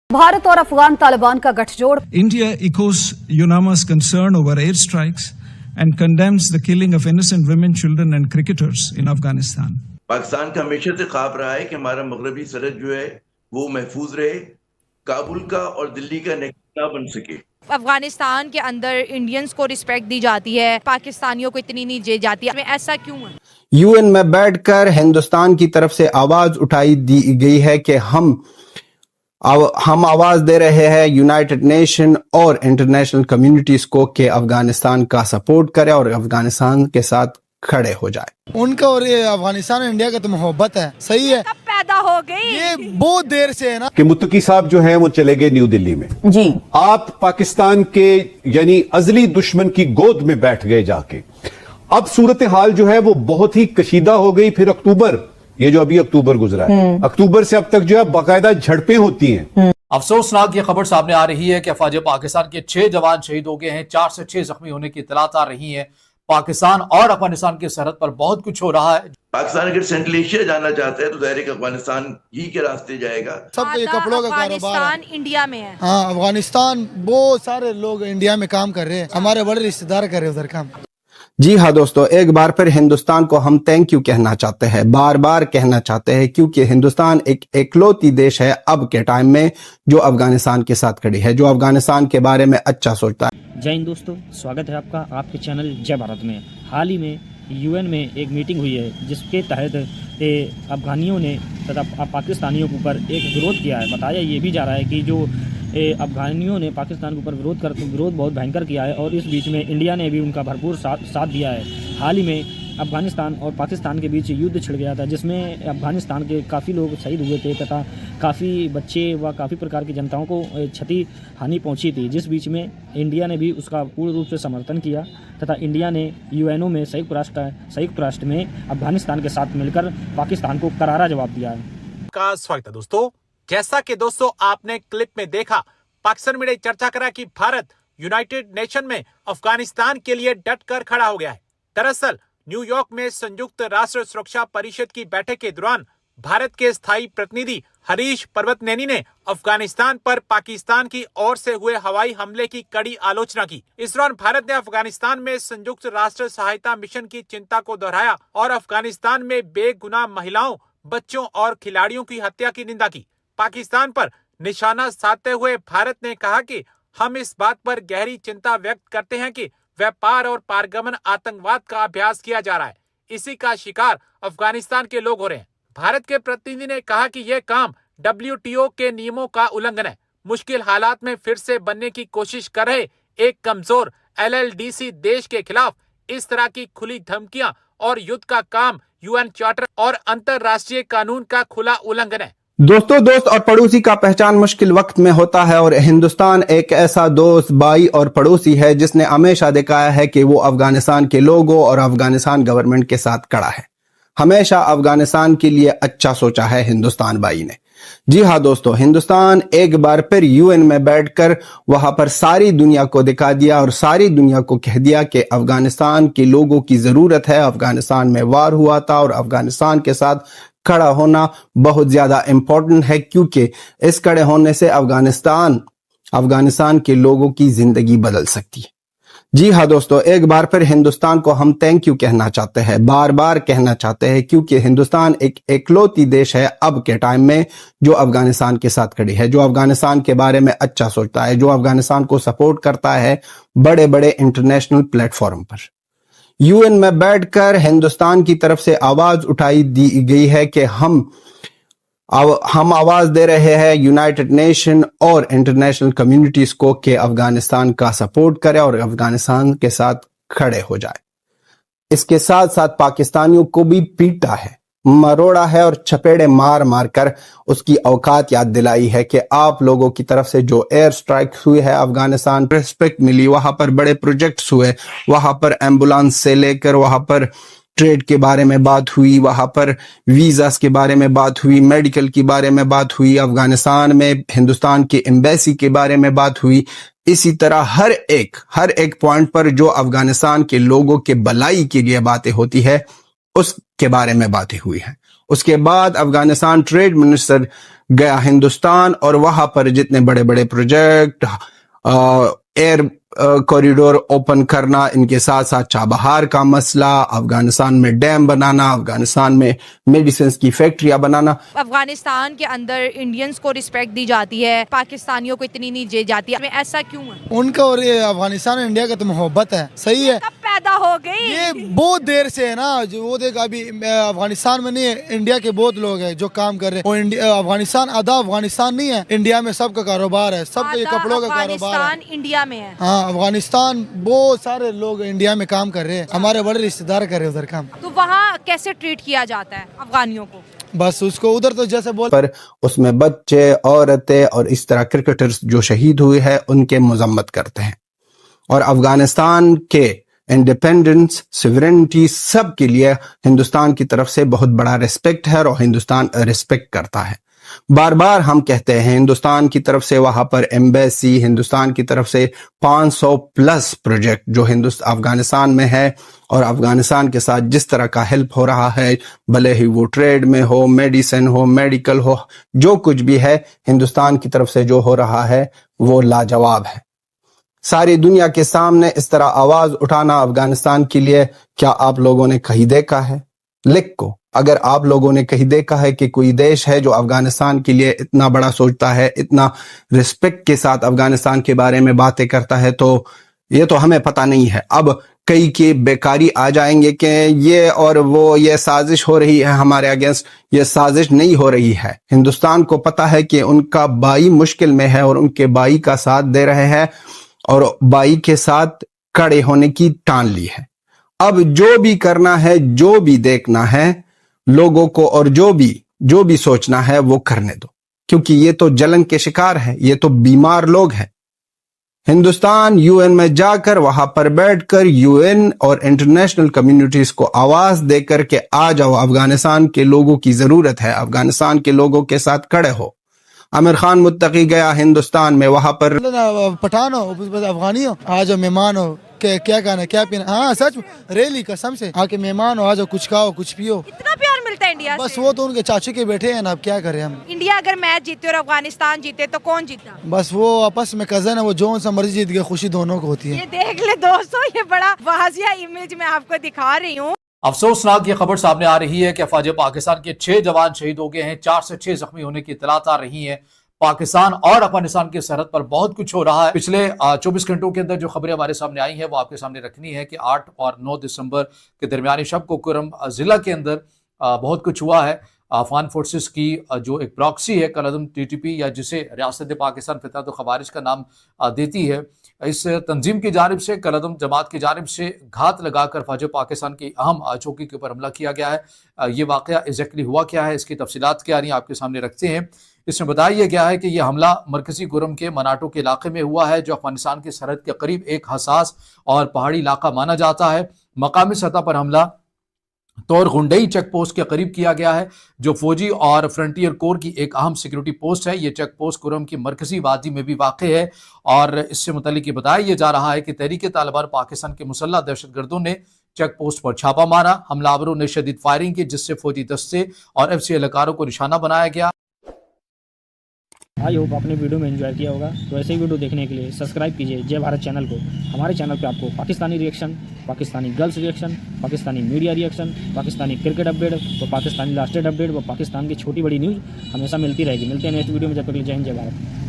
भारत और अफगान तालिबान का गठजोड़। India echoes UNAMA's concern over airstrikes and condemns the killing of innocent women, children and cricketers in Afghanistan. Pakistan का हमेशा से ख्वाब रहा है कि हमारा मगरबी सरहद जो है वो महफूज रहे, काबुल का और दिल्ली का नेक्स्ट ना बन सके। अफगानिस्तान के अंदर इंडियंस को रिस्पेक्ट दी जाती है, पाकिस्तानियों को इतनी नहीं दी जाती है, ऐसा क्यों है? यूएन में बैठकर हिंदुस्तान की तरफ से आवाज उठाई दी गई है कि हम आवाज दे रहे हैं यूनाइटेड नेशन और इंटरनेशनल कम्युनिटीज को कि अफगानिस्तान का सपोर्ट करे और अफगानिस्तान के साथ खड़े हो जाए। उनका और ये अफगानिस्तान और इंडिया का तो मोहब्बत है, सही है, कब पैदा हो गई? ये बहुत देर से है ना कि मुत्तकी साहब जो हैं वो चले गए न्यू दिल्ली में। जी आप पाकिस्तान के यानी अजली दुश्मन की गोद में बैठ गए जाके। अब सूरत हाल जो है वो बहुत ही कशीदा हो गई। फिर अक्टूबर, ये जो अभी अक्टूबर गुजरा है, अक्टूबर से अब तक जो है बाकायदा झड़पें होती हैं। अफसोसनाक ये खबर सामने आ रही है कि फौज पाकिस्तान के 6 जवान शहीद हो गए हैं, 4 से 6 जख्मी होने की इतलात आ रही है। पाकिस्तान और अफगानिस्तान की सरहद पर बहुत कुछ हो रहा है। पाकिस्तान अगर सेंट्रल एशिया जाना चाहता है तो ज़ाहिर है कि अफगानिस्तान ही के रास्ते जाएगा। सबका ये कपड़ों का कारोबार अफगानिस्तान है। इंडिया में है। हाँ, अफगानिस्तान बहुत सारे लोग इंडिया में काम कर रहे हैं, हमारे बड़े रिश्तेदार कर रहे हैं उधर काम। जी हाँ दोस्तों, एक बार फिर हिंदुस्तान को हम थैंक यू कहना चाहते हैं, बार बार कहना चाहते हैं, क्योंकि हिंदुस्तान एक इकलौती देश है अब के टाइम में जो अफगानिस्तान के साथ खड़ी है, जो अफगानिस्तान के बारे में अच्छा सोचता है। जय हिंद दोस्तों, स्वागत है आपका आपके चैनल जय भारत में। हाल ही में यूएन में एक मीटिंग हुई है जिसके तहत अफगानियों ने तथा पाकिस्तानियों के ऊपर एक विरोध किया है। बताया ये भी जा रहा है कि जो अफगानियों ने पाकिस्तान के ऊपर विरोध बहुत भयंकर किया है और इस बीच में इंडिया ने भी उनका भरपूर साथ दिया है। हाल ही में अफगानिस्तान और पाकिस्तान के बीच युद्ध छिड़ गया था जिसमें अफगानिस्तान के काफ़ी लोग शहीद हुए थे तथा काफ़ी बच्चे व काफ़ी प्रकार की जनताओं को क्षति हानि पहुंची थी, जिस बीच में इंडिया ने भी उसका पूर्ण रूप से समर्थन किया तथा इंडिया ने यूएनओ में संयुक्त राष्ट्र में अफगानिस्तान के साथ मिलकर पाकिस्तान को करारा जवाब दिया है। का स्वागत है दोस्तों। जैसा कि दोस्तों आपने क्लिप में देखा, पाकिस्तान मीडिया चर्चा करा कि भारत यूनाइटेड नेशन में अफगानिस्तान के लिए डट कर खड़ा हो गया है। दरअसल न्यूयॉर्क में संयुक्त राष्ट्र सुरक्षा परिषद की बैठक के दौरान भारत के स्थायी प्रतिनिधि हरीश पर्वतनेनी ने अफगानिस्तान पर पाकिस्तान की ओर से हुए हवाई हमले की कड़ी आलोचना की। इस दौरान भारत ने अफगानिस्तान में संयुक्त राष्ट्र सहायता मिशन की चिंता को दोहराया और अफगानिस्तान में बेगुनाह महिलाओं, बच्चों और खिलाड़ियों की हत्या की निंदा की। पाकिस्तान पर निशाना साधते हुए भारत ने कहा कि हम इस बात पर गहरी चिंता व्यक्त करते हैं कि व्यापार और पारगमन आतंकवाद का अभ्यास किया जा रहा है। इसी का शिकार अफगानिस्तान के लोग हो रहे हैं। भारत के प्रतिनिधि ने कहा कि यह काम WTO के नियमों का उल्लंघन है। मुश्किल हालात में फिर से बनने की कोशिश कर रहे एक कमजोर LLDC देश के खिलाफ इस तरह की खुली धमकियां और युद्ध का काम UN चार्टर और अंतरराष्ट्रीय कानून का खुला उल्लंघन है। दोस्त और पड़ोसी का पहचान मुश्किल वक्त में होता है और हिंदुस्तान एक ऐसा दोस्त, भाई और पड़ोसी है जिसने हमेशा दिखाया है कि वो अफगानिस्तान के लोगों और अफगानिस्तान गवर्नमेंट के साथ खड़ा है। हमेशा अफगानिस्तान के लिए अच्छा सोचा है हिंदुस्तान भाई ने। जी हाँ दोस्तों, हिंदुस्तान एक बार फिर यूएन में बैठकर वहां पर सारी दुनिया को दिखा दिया और सारी दुनिया को कह दिया कि अफगानिस्तान के लोगों की जरूरत है। अफगानिस्तान में वार हुआ था और अफगानिस्तान के साथ खड़ा होना बहुत ज्यादा इंपॉर्टेंट है, क्योंकि इस खड़े होने से अफगानिस्तान के लोगों की जिंदगी बदल सकती है। जी हाँ दोस्तों, एक बार फिर हिंदुस्तान को हम थैंक यू कहना चाहते हैं, बार बार कहना चाहते हैं, क्योंकि हिंदुस्तान एक इकलौती देश है अब के टाइम में जो अफगानिस्तान के साथ खड़ी है, जो अफगानिस्तान के बारे में अच्छा सोचता है, जो अफगानिस्तान को सपोर्ट करता है बड़े बड़े इंटरनेशनल प्लेटफॉर्म पर। यूएन में बैठकर हिंदुस्तान की तरफ से आवाज उठाई दी गई है कि हम आवाज दे रहे हैं यूनाइटेड नेशन और इंटरनेशनल कम्युनिटीज को कि अफगानिस्तान का सपोर्ट करे और अफगानिस्तान के साथ खड़े हो जाए। इसके साथ साथ पाकिस्तानियों को भी पीटा है, मरोड़ा है और चपेड़े मार मार कर उसकी औकात याद दिलाई है कि आप लोगों की तरफ से जो एयर स्ट्राइक हुई है, अफगानिस्तान रिस्पेक्ट मिली, वहां पर बड़े प्रोजेक्ट्स हुए, वहां पर एम्बुलेंस से लेकर वहां पर ट्रेड के बारे में बात हुई, वहां पर वीजास के बारे में बात हुई, मेडिकल के बारे में बात हुई, अफगानिस्तान में हिंदुस्तान की एम्बेसी के बारे में बात हुई। इसी तरह हर एक पॉइंट पर जो अफगानिस्तान के लोगों के भलाई के लिए बातें होती है उसके बारे में बातें हुई हैं। اس کے بعد افغانستان ٹریڈ منسٹر گیا ہندوستان اور وہاں پر جتنے بڑے بڑے پروجیکٹ ایئر کوریڈور اوپن کرنا، ان کے ساتھ ساتھ چابہار کا مسئلہ، افغانستان میں ڈیم بنانا، افغانستان میں میڈیسنز کی فیکٹریاں بنانا. افغانستان کے اندر انڈینز کو رسپیکٹ دی جاتی ہے، پاکستانیوں کو اتنی نہیں دی جاتی ہے، ایسا کیوں ہے؟ ان کا اور یہ افغانستان اور انڈیا کا تو محبت ہے. صحیح ہے، کب پیدا ہو گئی؟ یہ بہت دیر سے ہے نا. جو وہ دیکھ ابھی افغانستان میں نہیں ہے، انڈیا کے بہت لوگ ہیں جو کام کر رہے ہیں. افغانستان آدھا افغانستان نہیں ہے، انڈیا میں سب کا کاروبار ہے، سب کا یہ کپڑوں کا کاروبار ہے. افغانستان انڈیا میں ہے. ہاں، افغانستان بہت سارے لوگ انڈیا میں کام کر رہے ہیں، ہمارے بڑے رشتہ دار کر رہے ہیں ادھر کام. تو وہاں کیسے ٹریٹ کیا جاتا ہے افغانیوں کو؟ بس اس کو ادھر تو جیسے بول پر اس میں بچے، عورتیں اور اس طرح کرکٹرز جو شہید ہوئے ہیں ان کے مذمت کرتے ہیں. اور افغانستان کے انڈیپینڈنس، سیورنٹی سب کے لیے ہندوستان کی طرف سے بہت بڑا ریسپیکٹ ہے اور ہندوستان ریسپیکٹ کرتا ہے. بار بار ہم کہتے ہیں ہندوستان کی طرف سے وہاں پر ایمبیسی، ہندوستان کی طرف سے 500 پلس پروجیکٹ جو افغانستان میں ہے اور افغانستان کے ساتھ جس طرح کا ہیلپ ہو رہا ہے، بھلے ہی وہ ٹریڈ میں ہو، میڈیسن ہو، میڈیکل ہو، جو کچھ بھی ہے ہندوستان کی طرف سے جو ہو رہا ہے وہ لاجواب ہے. ساری دنیا کے سامنے اس طرح آواز اٹھانا افغانستان کے لیے کیا آپ لوگوں نے کہیں دیکھا ہے؟ لکھ کو اگر آپ لوگوں نے کہیں دیکھا ہے کہ کوئی دیش ہے جو افغانستان کے لیے اتنا بڑا سوچتا ہے، اتنا رسپیکٹ کے ساتھ افغانستان کے بارے میں باتیں کرتا ہے، تو یہ تو ہمیں پتہ نہیں ہے. اب کئی کی بیکاری آ جائیں گے کہ یہ اور وہ یہ سازش ہو رہی ہے ہمارے اگینسٹ. یہ سازش نہیں ہو رہی ہے. ہندوستان کو پتہ ہے کہ ان کا بھائی مشکل میں ہے اور ان کے بھائی کا ساتھ دے رہے ہیں اور بھائی کے ساتھ کڑے ہونے کی ٹان لی ہے. اب جو بھی کرنا ہے، جو بھی دیکھنا ہے لوگوں کو اور جو بھی سوچنا ہے وہ کرنے دو، کیونکہ یہ تو جلن کے شکار ہے، یہ تو بیمار لوگ ہیں. ہندوستان یو این میں جا کر وہاں پر بیٹھ کر یو این اور انٹرنیشنل کمیونٹیز کو آواز دے کر کہ آ جاؤ، افغانستان کے لوگوں کی ضرورت ہے، افغانستان کے لوگوں کے ساتھ کھڑے ہو. عامر خان متقی گیا ہندوستان میں، وہاں پر پٹھان ہو، افغانی ہو، آ جاؤ مہمان ہو، کیا کھانا کیا پینا. ہاں سچ ریلی قسم سے آ کے مہمان ہو، آ جاؤ، کچھ کھاؤ کچھ پیو. اتنا پیار ملتا ہے انڈیا سے؟ بس وہ تو ان کے چاچو کے بیٹھے ہیں نا، اب کیا کریں ہم. انڈیا اگر میچ جیتے اور افغانستان جیتے تو کون جیتا؟ بس وہ آپس میں کزن ہے، وہ جو سا مرضی جیت گئے، خوشی دونوں کو ہوتی ہے. یہ دیکھ لے دوستو، یہ بڑا واضح امیج میں آپ کو دکھا رہی ہوں. افسوسناک یہ خبر سامنے آ رہی ہے کہ افواج پاکستان کے 6 جوان شہید ہو گئے ہیں، 4 سے 6 زخمی ہونے کی اطلاعات آ رہی ہیں. پاکستان اور افغانستان کی سرحد پر بہت کچھ ہو رہا ہے. پچھلے 24 گھنٹوں کے اندر جو خبریں ہمارے سامنے آئی ہیں وہ آپ کے سامنے رکھنی ہے کہ 8 اور 9 دسمبر کے درمیانی شب کو کرم ضلع کے اندر بہت کچھ ہوا ہے. افغان فورسز کی جو ایک پراکسی ہے کالعدم TTP، یا جسے ریاست پاکستان فتح و خوارج کا نام دیتی ہے، اس تنظیم کی جانب سے کالعدم جماعت کی جانب سے گھات لگا کر فوج پاکستان کی اہم چوکی کے اوپر حملہ کیا گیا ہے. یہ واقعہ ایگزیکٹلی ہوا کیا ہے، اس کی تفصیلات کیا رہی آپ کے سامنے رکھتے ہیں. اس میں بتایا گیا ہے کہ یہ حملہ مرکزی گرم کے مناٹو کے علاقے میں ہوا ہے، جو افغانستان کی سرحد کے قریب ایک حساس اور پہاڑی علاقہ مانا جاتا ہے. مقامی سطح پر حملہ طور غنڈئی چیک پوسٹ کے قریب کیا گیا ہے، جو فوجی اور فرنٹیئر کور کی ایک اہم سیکیورٹی پوسٹ ہے. یہ چیک پوسٹ گرم کی مرکزی وادی میں بھی واقع ہے اور اس سے متعلق یہ بتایا جا رہا ہے کہ تحریک طالبان پاکستان کے مسلح دہشت گردوں نے چیک پوسٹ پر چھاپا مارا. حملہ آوروں نے شدید فائرنگ کی جس سے فوجی دستے اور FCA اہلکاروں کو نشانہ بنایا گیا. آئی ہوپ آپ نے ویڈیو میں انجوائے کیا ہوگا. تو ایسے ہی ویڈیو دیکھنے کے لیے سبسکرائب کیجیے جے بھارت چینل کو. ہمارے چینل پہ آپ کو Pakistani reaction, Pakistani girls reaction, Pakistani media reaction, Pakistani cricket update و پاکستانی لاسٹ ڈیٹ اپڈیٹ و پاکستان کی چھوٹی بڑی نیوز ہمیشہ ملتی رہے گی. ملتے ہیں نیکسٹ ویڈیو میں، جب تک کے لیے جے ہند جے بھارت.